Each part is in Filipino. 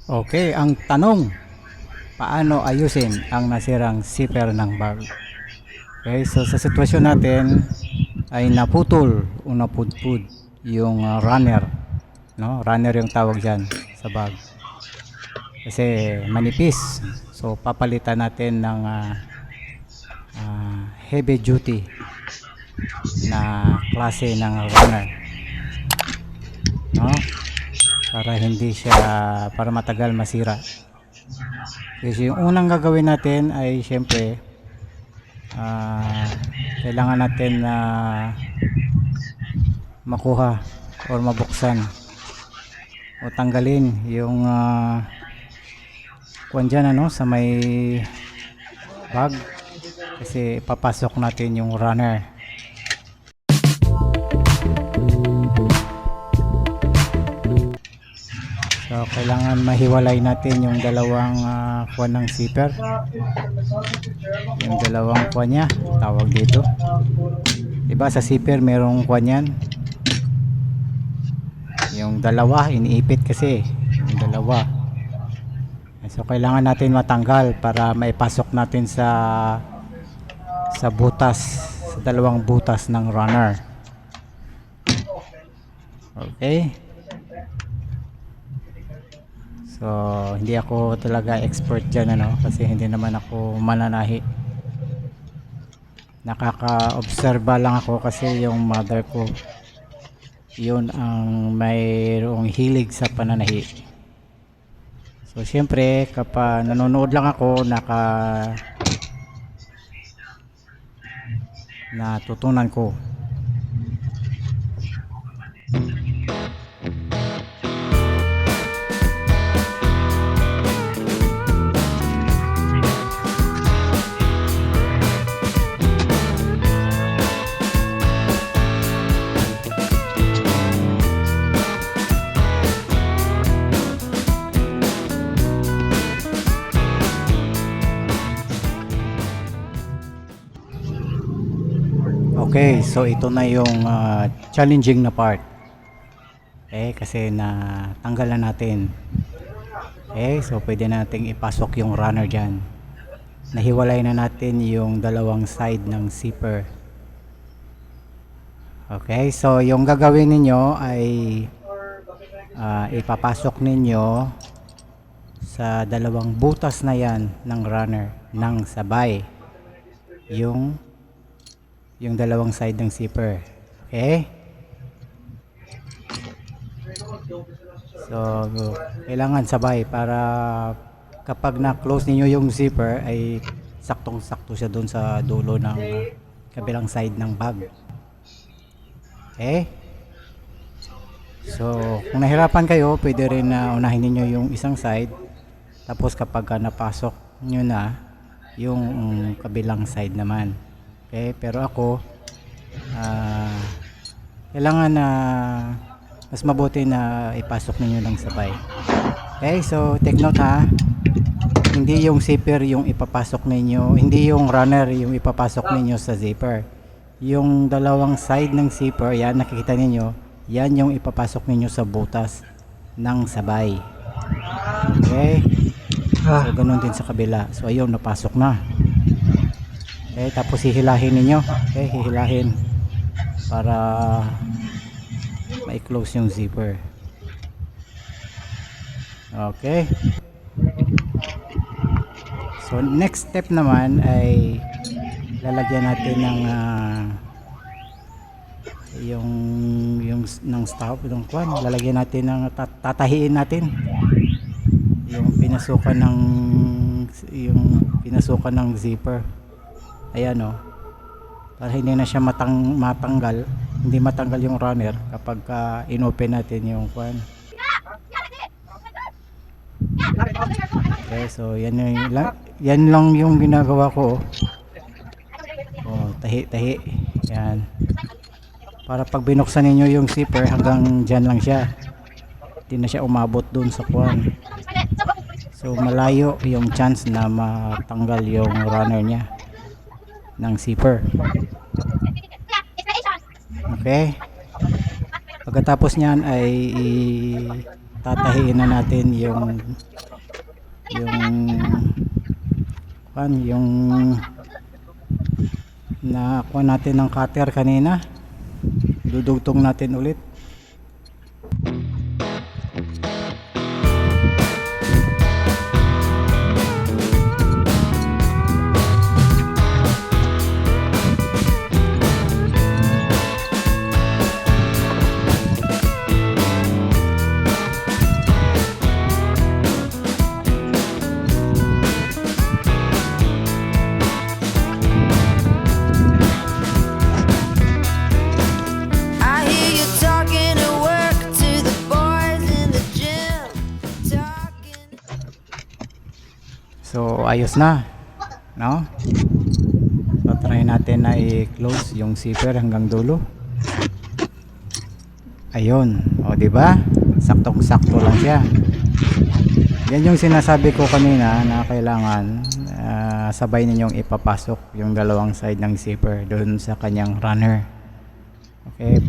Okay, ang tanong, paano ayusin ang nasirang zipper ng bag? Okay, so sa sitwasyon natin ay naputol o napudpud yung runner, no? Runner yung tawag diyan sa bag. Kasi manipis. So papalitan natin ng heavy duty na klase ng runner, no? Para hindi siya para matagal masira. Kasi yung unang gagawin natin ay syempre kailangan natin na makuha or mabuksan o tanggalin yung kuwan dyan, ano, sa may bag, kasi papasok natin yung runner. So kailangan mahiwalay natin yung dalawang kuwan ng zipper, yung dalawang kuwan nya tawag dito, diba sa zipper merong kuwan yan, yung dalawa iniipit kasi yung dalawa. So kailangan natin matanggal para maipasok natin sa butas, sa dalawang butas ng runner. Okay, so hindi ako talaga expert dyan, ano, kasi hindi naman ako mananahi, nakaka-obserba lang ako kasi yung mother ko yun ang mayroong hilig sa pananahi. So syempre kapag nanonood lang ako, natutunan ko. Okay, so ito na yung challenging na part. Kasi na tanggalan natin. So pwede nating ipasok yung runner dyan. Nahiwalay na natin yung dalawang side ng zipper. Okay, so yung gagawin ninyo ay ipapasok ninyo sa dalawang butas na yan ng runner ng sabay yung dalawang side ng zipper. Okay, so kailangan sabay para kapag na-close ninyo yung zipper ay saktong-sakto siya doon sa dulo ng kabilang side ng bag. Okay, so kung nahirapan kayo, pwede rin na unahin niyo yung isang side, tapos kapag napasok nyo na yung kabilang side naman. Okay, pero ako kailangan na mas mabuti na ipasok ninyo ng sabay. Okay, so take note ha, hindi yung zipper yung ipapasok ninyo, hindi yung runner yung ipapasok ninyo sa zipper. Yung dalawang side ng zipper, yan nakikita ninyo, yan yung ipapasok ninyo sa butas ng sabay. Okay, so ganun din sa kabila. So ayun, napasok na. Okay, tapos hihilahin ninyo. Okay, hihilahin para ma-close yung zipper. Okay, so next step naman ay lalagyan natin ng yung ng stop, yung kwan, lalagyan natin ng tatahiin natin yung pinasukan ng zipper. Ayan, oh, para hindi na siya matanggal, hindi matanggal yung runner kapag inopen natin yung kwan. Okay, so yan lang yung ginagawa ko. Tahi yan, para pag binuksan niyo yung zipper, hanggang dyan lang siya, hindi na siya umabot dun sa kwan. So malayo yung chance na matanggal yung runner niya ng zipper. Okay, pagkatapos nyan ay tatahiin na natin yung yung nakuha natin ng cutter kanina. Dudugtong natin ulit. I hear you talking at work to the boys in the gym. Talking. So ayos na, no? So try natin na i-close yung zipper hanggang dulo. Ayun, o di ba? Saktong-sakto lang siya. Yan yung sinasabi ko kanina na kailangan sabay ninyong ipapasok yung dalawang side ng zipper doon sa kanyang runner. Okay?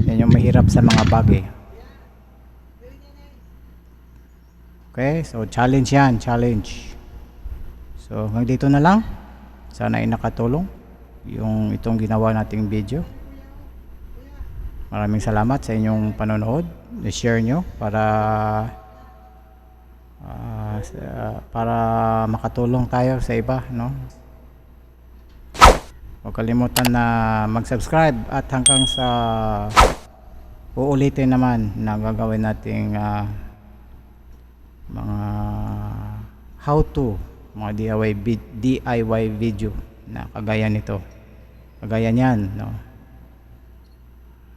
Yan yung mahirap sa mga bag eh. Okay, so challenge yan, challenge. So hanggang dito na lang. Sana ay nakatulong yung itong ginawa nating video. Maraming salamat sa inyong panonood. I-share nyo para makatulong tayo sa iba, no? Huwag kalimutan na mag-subscribe at hanggang sa uulitin naman na gagawin nating mga how to, mga DIY video na kagaya nito, kagaya niyan, no?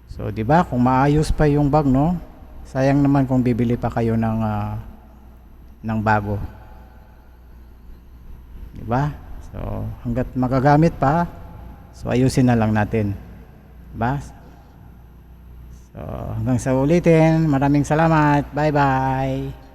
So di ba kung maayos pa yung bag, no, sayang naman kung bibili pa kayo ng bago, di ba? So hangga't magagamit pa, so ayusin na lang natin, di ba? So hanggang sa ulitin, maraming salamat, bye bye.